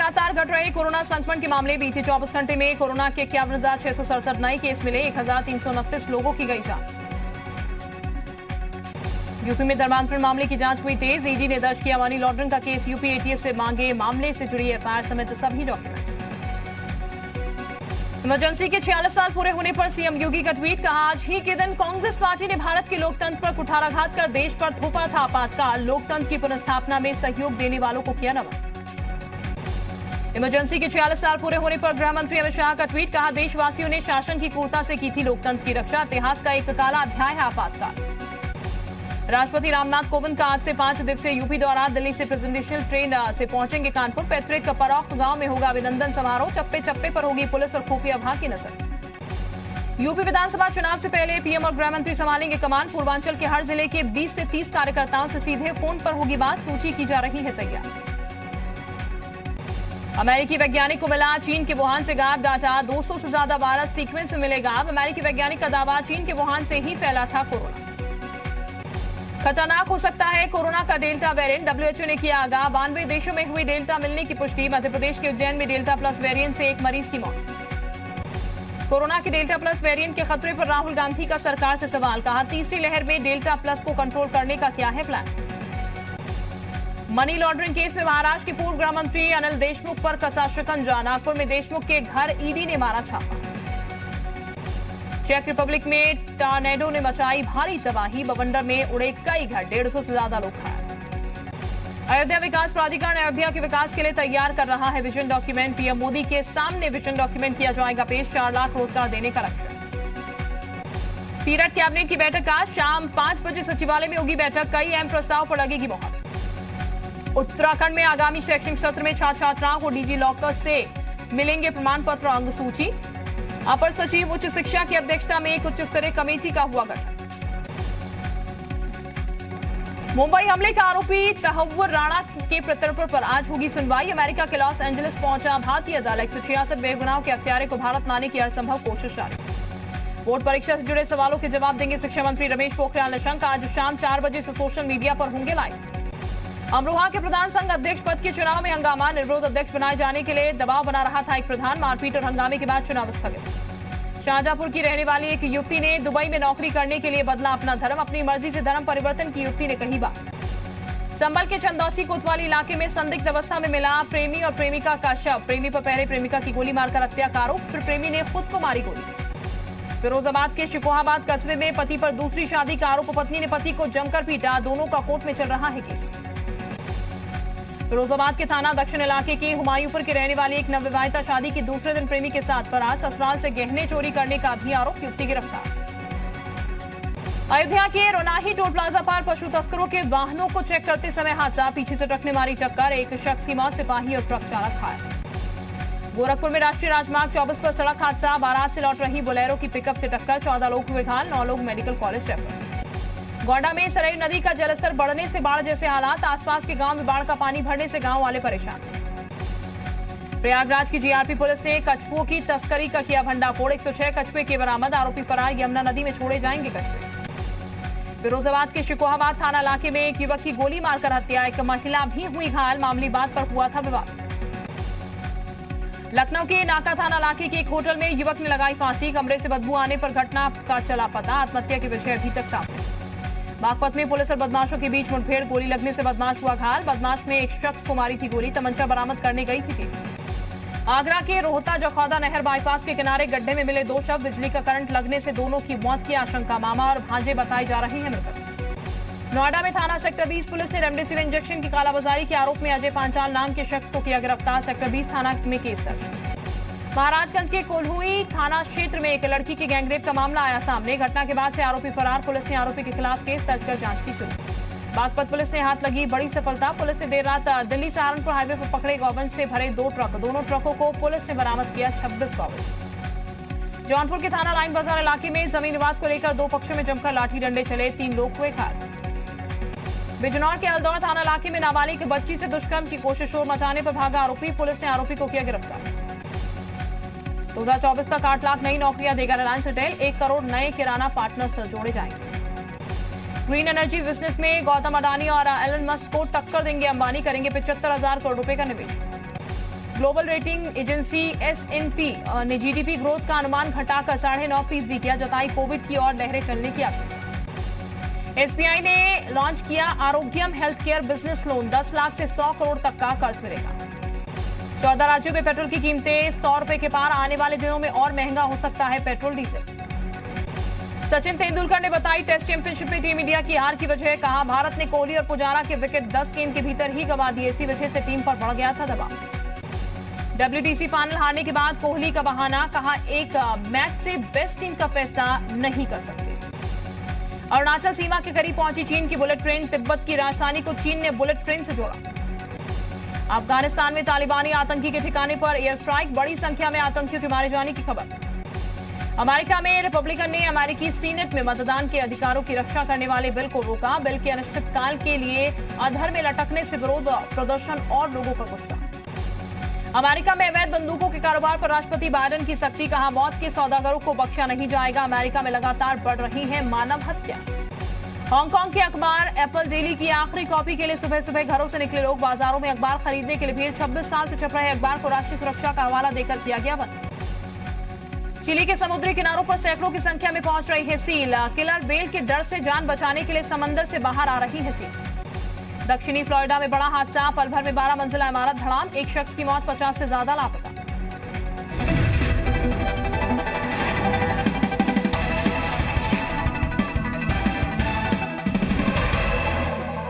लगातार घट रहे कोरोना संक्रमण के मामले। बीते 24 घंटे में कोरोना के 51,667 नए केस मिले। 1,329 लोगों की गई जान। यूपी में धर्मांतरण मामले की जांच हुई तेज। ईडी ने दर्ज किया मनी लॉन्ड्रिंग का केस। यूपी एटीएस से मांगे मामले से जुड़ी एफआईआर समेत सभी डॉक्यूमेंट्स। इमरजेंसी के 46 साल पूरे होने पर सीएम योगी का ट्वीट। कहा, आज ही के दिन कांग्रेस पार्टी ने भारत के लोकतंत्र पर कुठाराघात कर देश पर थोपा था आपातकाल। लोकतंत्र की पुनर्स्थापना में सहयोग देने वालों को किया नमन। इमरजेंसी के 46 साल पूरे होने पर गृह मंत्री अमित शाह का ट्वीट। कहा, देशवासियों ने शासन की क्रूरता से की थी लोकतंत्र की रक्षा। इतिहास का एक काला अध्याय है आपातकाल। राष्ट्रपति रामनाथ कोविंद का आज से 5 दिवसीय यूपी दौरा। दिल्ली से प्रेसिडेंशियल ट्रेन से पहुंचेंगे कानपुर। पैतृक परौख गांव में होगा अभिनंदन समारोह। चप्पे चप्पे पर होगी पुलिस और खुफिया विभाग की नजर। यूपी विधानसभा चुनाव से पहले पीएम और गृह मंत्री संभालेंगे कमान। पूर्वांचल के हर जिले के 20 से 30 कार्यकर्ताओं से सीधे फोन पर होगी बात। सूची की जा रही है तैयार। अमेरिकी वैज्ञानिक को मिला चीन के वुहान से गायब डाटा। 200 से ज्यादा वायरस सीक्वेंस में मिले गायब। अमेरिकी वैज्ञानिक का दावा, चीन के वुहान से ही फैला था कोरोना। खतरनाक हो सकता है कोरोना का डेल्टा वेरिएंट। डब्ल्यूएचओ ने किया आगाह। 92 देशों में हुई डेल्टा मिलने की पुष्टि। मध्य प्रदेश के उज्जैन में डेल्टा प्लस वेरिएंट से एक मरीज की मौत। कोरोना के डेल्टा प्लस वेरिएंट के खतरे पर राहुल गांधी का सरकार से सवाल। कहा, तीसरी लहर में डेल्टा प्लस को कंट्रोल करने का क्या है प्लान। मनी लॉन्ड्रिंग केस में महाराष्ट्र के पूर्व गृह मंत्री अनिल देशमुख पर कसा शिकंजा। नागपुर में देशमुख के घर ईडी ने मारा छापा। चेक रिपब्लिक में टॉर्नेडो ने मचाई भारी तबाही। बवंडर में उड़े कई घर। 150 से ज्यादा लोग घायल। अयोध्या विकास प्राधिकरण अयोध्या के विकास के लिए तैयार कर रहा है विजन डॉक्यूमेंट। पीएम मोदी के सामने विजन डॉक्यूमेंट किया जाएगा पेश। 4 लाख रोजगार देने का लक्ष्य। तीरथ कैबिनेट की बैठक आज शाम 5 बजे सचिवालय में होगी बैठक। कई अहम प्रस्ताव पर लगेगी मुहर। उत्तराखंड में आगामी शैक्षणिक सत्र में छात्र छात्राओं को डिजी लॉकर से मिलेंगे प्रमाण पत्र अंग सूची। अपर सचिव उच्च शिक्षा की अध्यक्षता में एक उच्च स्तरीय कमेटी का हुआ गठन। मुंबई हमले का आरोपी तहव्वुर राणा के प्रत्यर्पण पर आज होगी सुनवाई। अमेरिका के लॉस एंजलिस पहुंचा भारतीय दल। 166 बेगुनाहों के हत्यारे को भारत लाने की हरसंभव कोशिश जारी। बोर्ड परीक्षा से जुड़े सवालों के जवाब देंगे शिक्षा मंत्री रमेश पोखरियाल निशंक। आज शाम 4 बजे से सोशल मीडिया पर होंगे लाइव। अमरोहा के प्रधान संघ अध्यक्ष पद के चुनाव में हंगामा। निर्विरोध अध्यक्ष बनाए जाने के लिए दबाव बना रहा था एक प्रधान। मारपीट और हंगामे के बाद चुनाव स्थगित। शाहजहांपुर की रहने वाली एक युवती ने दुबई में नौकरी करने के लिए बदला अपना धर्म। अपनी मर्जी से धर्म परिवर्तन की युवती ने कही बात। संभल के चंदौसी कोतवाली इलाके में संदिग्ध अवस्था में मिला प्रेमी और प्रेमिका का शव। प्रेमी पर पहले प्रेमिका की गोली मारकर हत्या का आरोप, फिर प्रेमी ने खुद को मारी गोली। फिरोजाबाद के शिकोहाबाद कस्बे में पति पर दूसरी शादी का आरोप। पत्नी ने पति को जमकर पीटा। दोनों का कोर्ट में चल रहा है केस। फिरोजाबाद के थाना दक्षिण इलाके की हुमायूंपुर के रहने वाली एक नवविवाहिता शादी के दूसरे दिन प्रेमी के साथ फरार। ससुराल से गहने चोरी करने का भी आरोप। युवती गिरफ्तार। अयोध्या के रोनाही टोल प्लाजा पर पशु तस्करों के वाहनों को चेक करते समय हादसा। पीछे से ट्रक ने मारी टक्कर। एक शख्स की मौत, सिपाही और ट्रक चालक घायल। गोरखपुर में राष्ट्रीय राजमार्ग 24 पर सड़क हादसा। बारात से लौट रही बोलेरो की पिकअप से टक्कर। 14 लोग हुए घायल। 9 लोग मेडिकल कॉलेज रेफर। गोंडा में सरयू नदी का जलस्तर बढ़ने से बाढ़ जैसे हालात। आसपास के गांव में बाढ़ का पानी भरने से गांव वाले परेशान। प्रयागराज की जीआरपी पुलिस ने कछुओं की तस्करी का किया भंडाफोड़। 106 कछुए के बरामद। आरोपी फरार। यमुना नदी में छोड़े जाएंगे कछुए। फिरोजाबाद के शिकोहाबाद थाना इलाके में एक युवक की गोली मारकर हत्या। एक महिला भी हुई घायल। मामूली बात पर हुआ था विवाद। लखनऊ के नाका थाना इलाके के एक होटल में युवक ने लगाई फांसी। कमरे से बदबू आने पर घटना का चला पता। आत्महत्या की वजह अभी तक साफ नहीं। बागपत में पुलिस और बदमाशों के बीच मुठभेड़। गोली लगने से बदमाश हुआ घायल। बदमाश में एक शख्स को मारी थी गोली। तमंचा बरामद करने गई थी टीम। आगरा के रोहता जखौदा नहर बाईपास के किनारे गड्ढे में मिले 2 शव। बिजली का करंट लगने से दोनों की मौत की आशंका। मामा और भांजे बताई जा रही है मृतक। नोएडा में थाना सेक्टर 20 पुलिस ने रेमडेसिविर इंजेक्शन की कालाबाजारी के आरोप में अजय पांचाल नाम के शख्स को किया गिरफ्तार। सेक्टर 20 थाना में केस दर्ज। महाराजगंज के कोल्हुई थाना क्षेत्र में एक लड़की के गैंगरेप का मामला आया सामने। घटना के बाद से आरोपी फरार। पुलिस ने आरोपी के खिलाफ केस दर्ज कर जांच की शुरू। बागपत पुलिस ने हाथ लगी बड़ी सफलता। पुलिस ने देर रात दिल्ली सहारनपुर हाईवे पर पकड़े गौवंश से भरे 2 ट्रक। दोनों ट्रकों को पुलिस ने बरामद किया 26 गौवंश। जौनपुर के थाना लाइन बाजार इलाके में जमीन विवाद को लेकर 2 पक्षों में जमकर लाठी डंडे चले। 3 लोग हुए घायल। बिजनौर के अलदौर थाना इलाके में नाबालिग बच्ची से दुष्कर्म की कोशिश। शोर मचाने पर भागा आरोपी। पुलिस ने आरोपी को किया गिरफ्तार। 2024 तक 8 लाख नई नौकरियां देगा रिलायंस रिटेल। 1 करोड़ नए किराना पार्टनर्स जोड़े जाएंगे। ग्रीन एनर्जी बिजनेस में गौतम अडानी और एलन मस्क को टक्कर देंगे अंबानी। करेंगे 75,000 करोड़ रुपए का निवेश। ग्लोबल रेटिंग एजेंसी S&P ने जीडीपी ग्रोथ का अनुमान घटाकर 9.5% किया, जताई कोविड की ओर लहरें चलने की आशंका। एसबीआई ने लॉन्च किया Arogyam health care business loan, 10 lakh से 100 करोड़ तक का कर्ज मिलेगा। 14 राज्यों में पेट्रोल की कीमतें 100 रुपए के पार, आने वाले दिनों में और महंगा हो सकता है पेट्रोल डीजल। सचिन तेंदुलकर ने बताई टेस्ट चैंपियनशिप में टीम इंडिया की हार की वजह, कहा भारत ने कोहली और पुजारा के विकेट 10 गेंद के भीतर ही गंवा दिए, इसी वजह से टीम पर बढ़ गया था दबाव। डब्ल्यूटीसी फाइनल हारने के बाद कोहली का बहाना, कहा एक मैच से बेस्ट टीम का फैसला नहीं कर सकते। अरुणाचल सीमा के करीब पहुंची चीन की बुलेट ट्रेन, तिब्बत की राजधानी को चीन ने बुलेट ट्रेन से जोड़ा। अफगानिस्तान में तालिबानी आतंकी के ठिकाने पर एयर स्ट्राइक, बड़ी संख्या में आतंकियों के मारे जाने की खबर। अमेरिका में रिपब्लिकन ने अमेरिकी सीनेट में मतदान के अधिकारों की रक्षा करने वाले बिल को रोका, बिल के अनिश्चितकाल के लिए अधर में लटकने से विरोध प्रदर्शन और लोगों का गुस्सा। अमेरिका में अवैध बंदूकों के कारोबार पर राष्ट्रपति बाइडेन की सख्ती, कहा मौत के सौदागरों को बख्शा नहीं जाएगा। अमेरिका में लगातार बढ़ रही है मानव हत्या। हांगकांग के अखबार एप्पल डेली की आखिरी कॉपी के लिए सुबह सुबह घरों से निकले लोग, बाजारों में अखबार खरीदने के लिए भीड़। 26 साल से छप रहे अखबार को राष्ट्रीय सुरक्षा का हवाला देकर किया गया बंद। चिली के समुद्री किनारों पर सैकड़ों की संख्या में पहुंच रही है सील, किलर व्हेल के डर से जान बचाने के लिए समंदर से बाहर आ रही है सील। दक्षिणी फ्लोरिडा में बड़ा हादसा, पल भर में 12 मंजिला इमारत धड़ाम, एक शख्स की मौत, 50 से ज्यादा लापता।